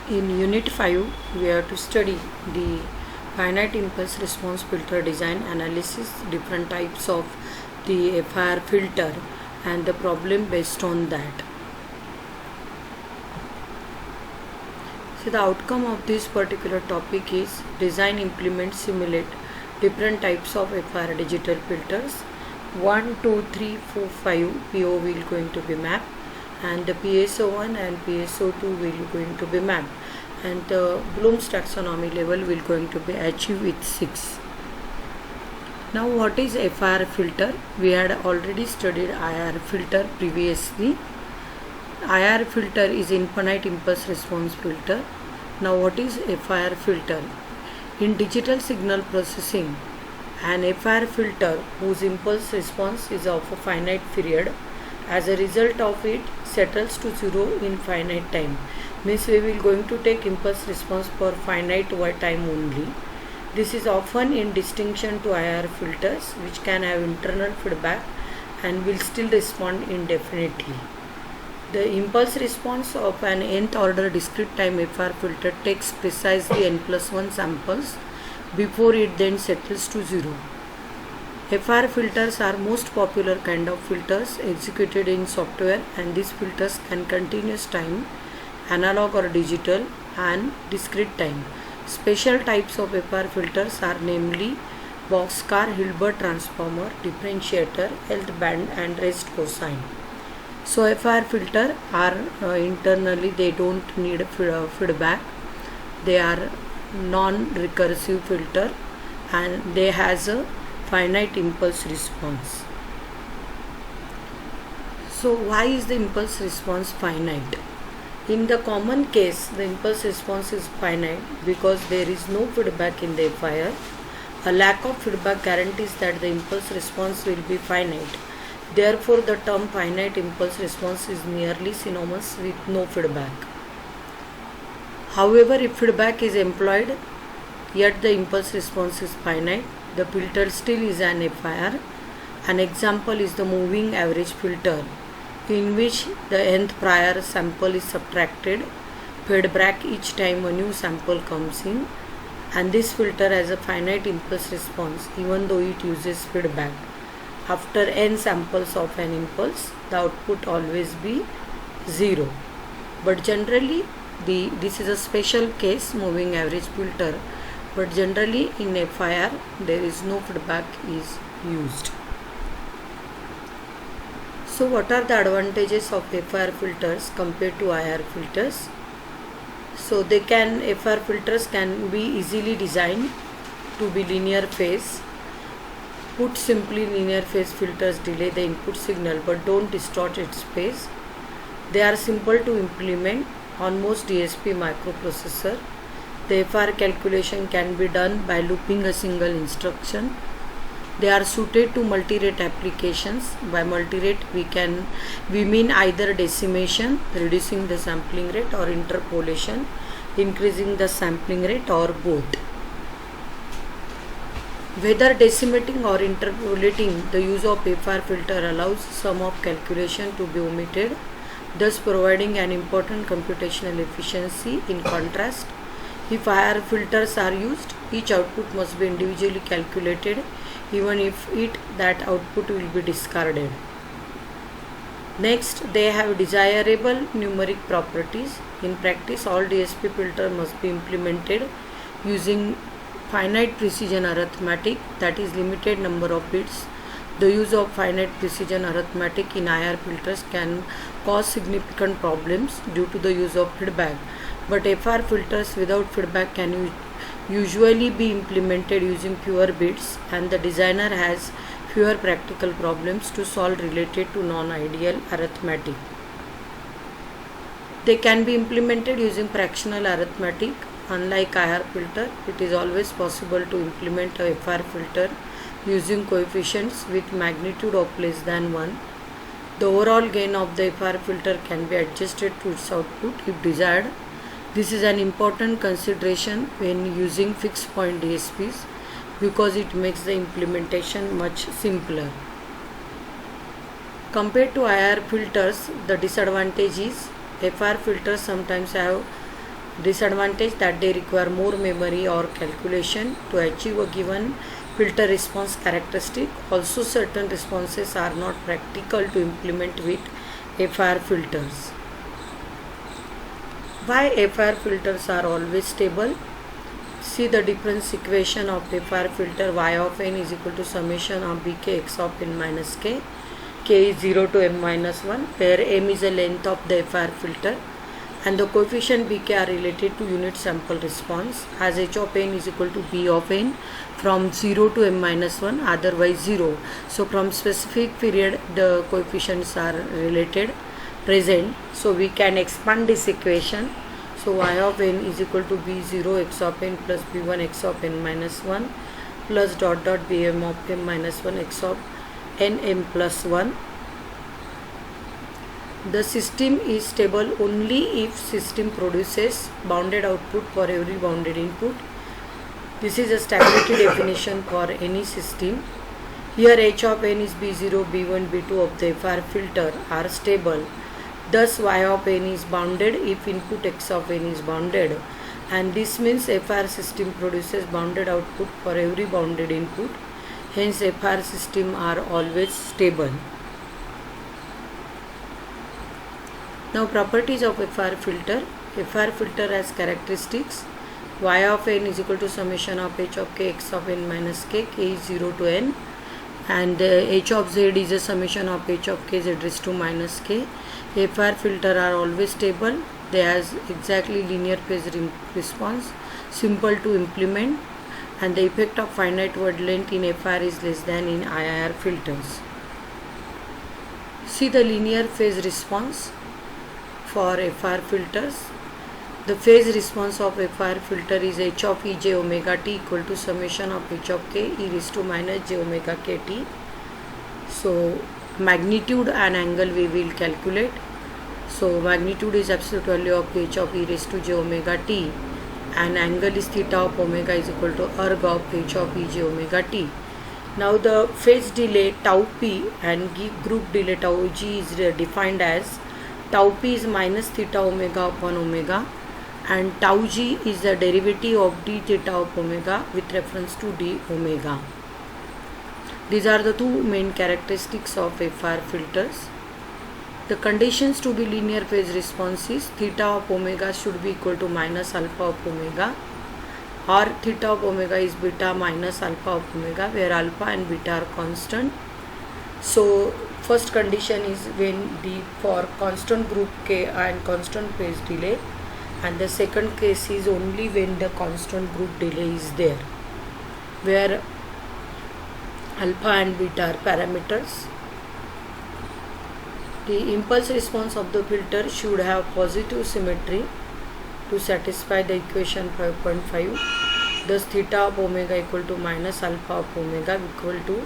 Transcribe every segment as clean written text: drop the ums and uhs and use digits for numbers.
In Unit 5, we have to study the finite impulse response filter design analysis, different types of the FIR filter and the problem based on that. So the outcome of this particular topic is design, implement, simulate different types of FIR digital filters. 1, 2, 3, 4, 5 PO will going to be mapped, and the PSO1 and PSO2 will going to be mapped, and the Bloom's taxonomy level will going to be achieved with 6. Now what is FIR filter? We had already studied IR filter previously. IR filter is infinite impulse response filter. Now what is FIR filter? In digital signal processing, an FIR filter whose impulse response is of a finite period, as a result of it settles to 0 in finite time. Means we will going to take impulse response for finite time only. This is often in distinction to IR filters, which can have internal feedback and will still respond indefinitely. The impulse response of an nth order discrete time FIR filter takes precisely n+1 samples before it then settles to 0. FIR filters are most popular kind of filters executed in software, and these filters can continuous time, analog or digital, and discrete time. Special types of FIR filters are namely boxcar, Hilbert transformer, differentiator, health band, and rest cosine. So FIR filter are internally, they don't need feedback. They are non-recursive filter, and they has a finite impulse response. So why is the impulse response finite? In the common case, the impulse response is finite because there is no feedback in the FIR. A lack of feedback guarantees that the impulse response will be finite. Therefore, the term finite impulse response is nearly synonymous with no feedback. However, if feedback is employed, yet the impulse response is finite, the filter still is an FIR. An example is the moving average filter, in which the nth prior sample is subtracted, feedback each time a new sample comes in, and this filter has a finite impulse response even though it uses feedback. After n samples of an impulse, the output always be 0. But generally, this is a special case, moving average filter, but generally in FIR there is no feedback is used. So what are the advantages of FIR filters compared to IR filters? So FIR filters can be easily designed to be linear phase. Put simply, linear phase filters delay the input signal but don't distort its phase. They are simple to implement on most DSP microprocessor. The FIR calculation can be done by looping a single instruction. They are suited to multi-rate applications. By multi-rate we mean either decimation, reducing the sampling rate, or interpolation, increasing the sampling rate, or both. Whether decimating or interpolating, the use of FIR filter allows some of calculation to be omitted, thus providing an important computational efficiency. In contrast, if IR filters are used, each output must be individually calculated, even if that output will be discarded. Next, they have desirable numeric properties. In practice, all DSP filters must be implemented using finite precision arithmetic, that is limited number of bits. The use of finite precision arithmetic in IR filters can cause significant problems due to the use of feedback, but FIR filters without feedback can usually be implemented using fewer bits, and the designer has fewer practical problems to solve related to non-ideal arithmetic. They can be implemented using fractional arithmetic. Unlike IR filter, it is always possible to implement a FIR filter using coefficients with magnitude of less than 1. The overall gain of the FIR filter can be adjusted to its output if desired. This is an important consideration when using fixed point DSPs because it makes the implementation much simpler. Compared to IR filters, the disadvantage is FIR filters sometimes have Disadvantage that they require more memory or calculation to achieve a given filter response characteristic. Also, certain responses are not practical to implement with FIR filters. Why FIR filters are always stable? See the difference equation of FIR filter. Y of n is equal to summation of bk x of n minus k. K is 0 to m minus 1, where m is the length of the FIR filter and the coefficient bk are related to unit sample response, as h of n is equal to b of n from 0 to m minus 1, otherwise 0. So from specific period the coefficients are present. So we can expand this equation. So y of n is equal to b0 x of n plus b1 x of n minus 1 plus dot dot bm of m minus 1 x of n m plus 1. The system is stable only if system produces bounded output for every bounded input. This is a stability definition for any system. Here h of n is b0, b1, b2 of the FIR filter are stable. Thus y of n is bounded if input x of n is bounded, and this means FIR system produces bounded output for every bounded input. Hence FIR system are always stable. Now properties of FIR filter. FIR filter has characteristics. Y of n is equal to summation of h of k x of n minus k. K is 0 to n, and h of z is a summation of h of k z raised to minus k. FIR filter are always stable. They has exactly linear phase response, simple to implement, and the effect of finite word length in FIR is less than in IIR filters. See the linear phase response for FIR filters. The phase response of FIR filter is h of e j omega t equal to summation of h of k e raised to minus j omega k t. So magnitude and angle we will calculate. So magnitude is absolute value of h of e raised to j omega t, and angle is theta of omega is equal to erg of h of e j omega t. Now the phase delay tau p and group delay tau g is defined as tau p is minus theta omega upon omega, and tau g is the derivative of d theta of omega with reference to d omega. These are the two main characteristics of FIR filters. The conditions to be linear phase response is theta of omega should be equal to minus alpha of omega, or theta of omega is beta minus alpha of omega, where alpha and beta are constant. So first condition is when for constant group k and constant phase delay, and the second case is only when the constant group delay is there, where alpha and beta are parameters. The impulse response of the filter should have positive symmetry to satisfy the equation 5.5. Thus theta of omega equal to minus alpha of omega equal to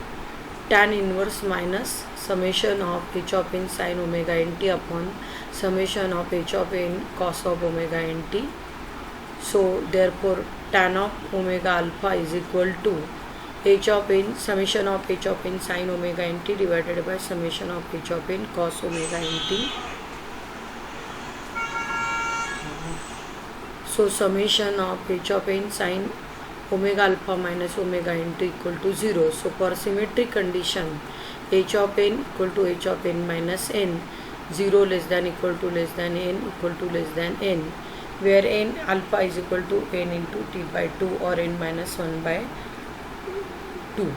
tan inverse minus summation of h of n sin omega nt upon summation of h of n cos of omega nt. So therefore tan of omega alpha is equal to h of n summation of h of n sin omega nt divided by summation of h of n cos omega nt. So summation of h of n sin omega alpha minus omega nt equal to 0. So for symmetry condition h of n equal to h of n minus n, 0 less than equal to less than n equal to less than n, where n alpha is equal to n into t by 2 or n minus 1 by 2.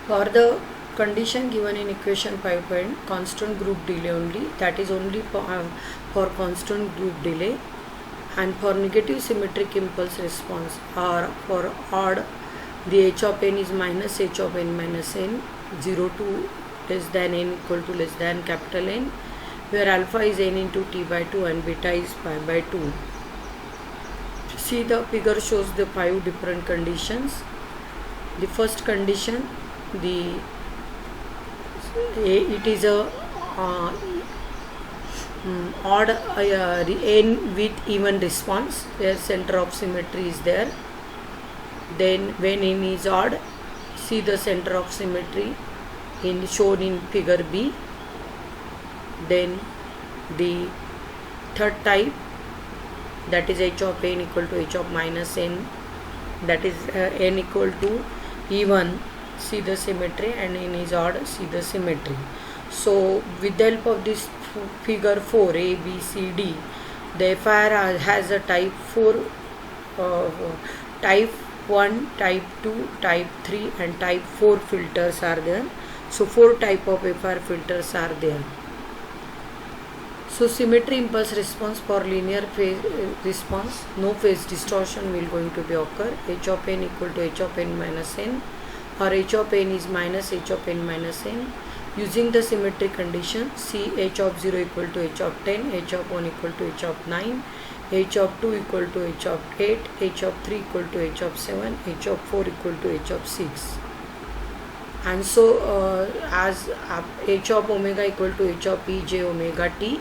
For the condition given in equation 5 point, constant group delay only, that is only for constant group delay, and for negative symmetric impulse response, or for odd, the h of n is minus h of n minus n, 0 to less than n equal to less than capital N, where alpha is n into t by 2 and beta is pi by 2. See the figure shows the 5 different conditions. The first condition, it is a odd n with even response, where center of symmetry is there. Then when n is odd, see the center of symmetry shown in figure B. Then the third type, that is h of n equal to h of minus n, that is n equal to even, see the symmetry, and n is odd, see the symmetry. So with the help of this figure 4 A, B, C, D, the FIR has a type 4, type 1, type 2, type 3 and type 4 filters are there. So 4 type of FIR filters are there. So symmetry impulse response for linear phase response, no phase distortion will going to be occur. H of n equal to h of n minus n, or h of n is minus h of n minus n. Using the symmetry condition, see h of 0 equal to h of 10, h of 1 equal to h of 9, h of 2 equal to h of 8, h of 3 equal to h of 7, h of 4 equal to h of 6. And so as h of omega equal to h of e j omega t,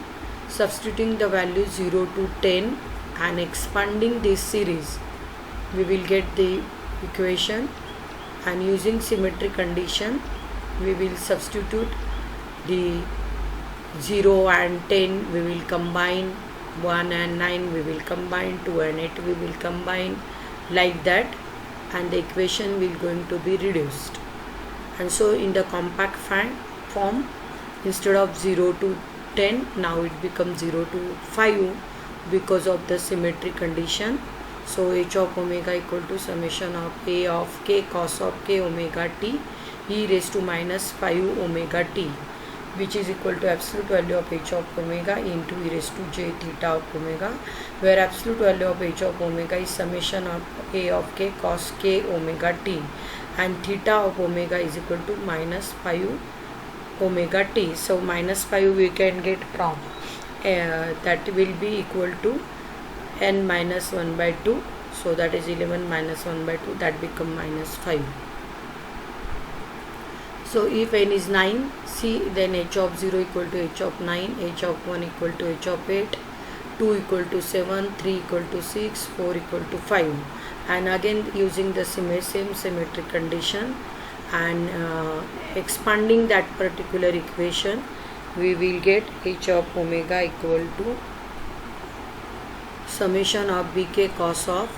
substituting the value 0 to 10 and expanding this series, we will get the equation, and using symmetry condition we will substitute the 0 and 10, we will combine 1 and 9, we will combine 2 and 8, we will combine like that, and the equation will going to be reduced. And so in the compact form, instead of 0 to 10, now it becomes 0 to 5 because of the symmetry condition. So h of omega equal to summation of a of k cos of k omega t e raised to minus 5 omega t, which is equal to absolute value of h of omega into e raised to j theta of omega, where absolute value of h of omega is summation of a of k cos k omega t, and theta of omega is equal to minus 5 omega t. So minus 5 we can get from that will be equal to n minus 1 by 2, so that is 11 minus 1 by 2, that become minus 5. So if n is 9, see, then h of 0 equal to h of 9, h of 1 equal to h of 8, 2 equal to 7, 3 equal to 6, 4 equal to 5. And again using the same symmetric condition and expanding that particular equation, we will get h of omega equal to summation of bk cos of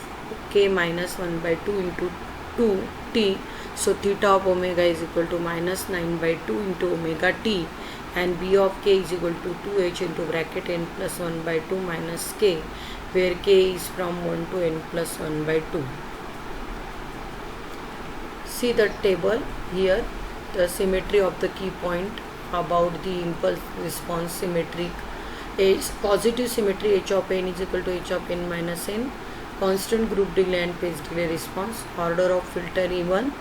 k minus 1 by 2 into 2t. So theta of omega is equal to minus 9 by 2 into omega t, and b of k is equal to 2h into bracket n plus 1 by 2 minus k, where k is from 1 to n plus 1 by 2. See the table here, the symmetry of the key point about the impulse response symmetric. Is positive symmetry h of n is equal to h of n minus n, constant group delay and phase delay response, order of filter even,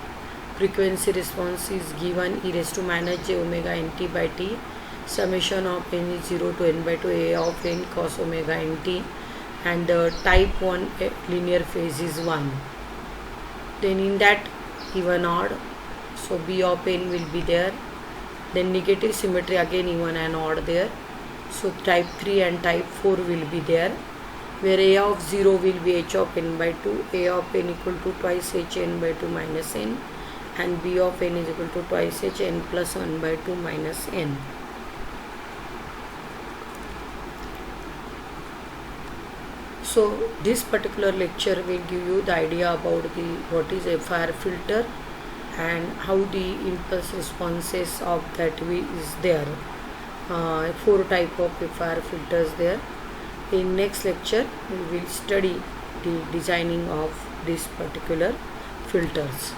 frequency response is given e raised to minus j omega nt by t, summation of n is 0 to n by 2 a of n cos omega nt, and the type 1 linear phase is 1. Then in that even odd, so b of n will be there, then negative symmetry again even and odd there, so type 3 and type 4 will be there, where a of 0 will be h of n by 2, a of n equal to twice h n by 2 minus n, and b of n is equal to twice h n plus 1 by 2 minus n. So this particular lecture will give you the idea about the what is a FIR filter and how the impulse responses of that is there. 4 type of FIR filters there. In next lecture we will study the designing of these particular filters.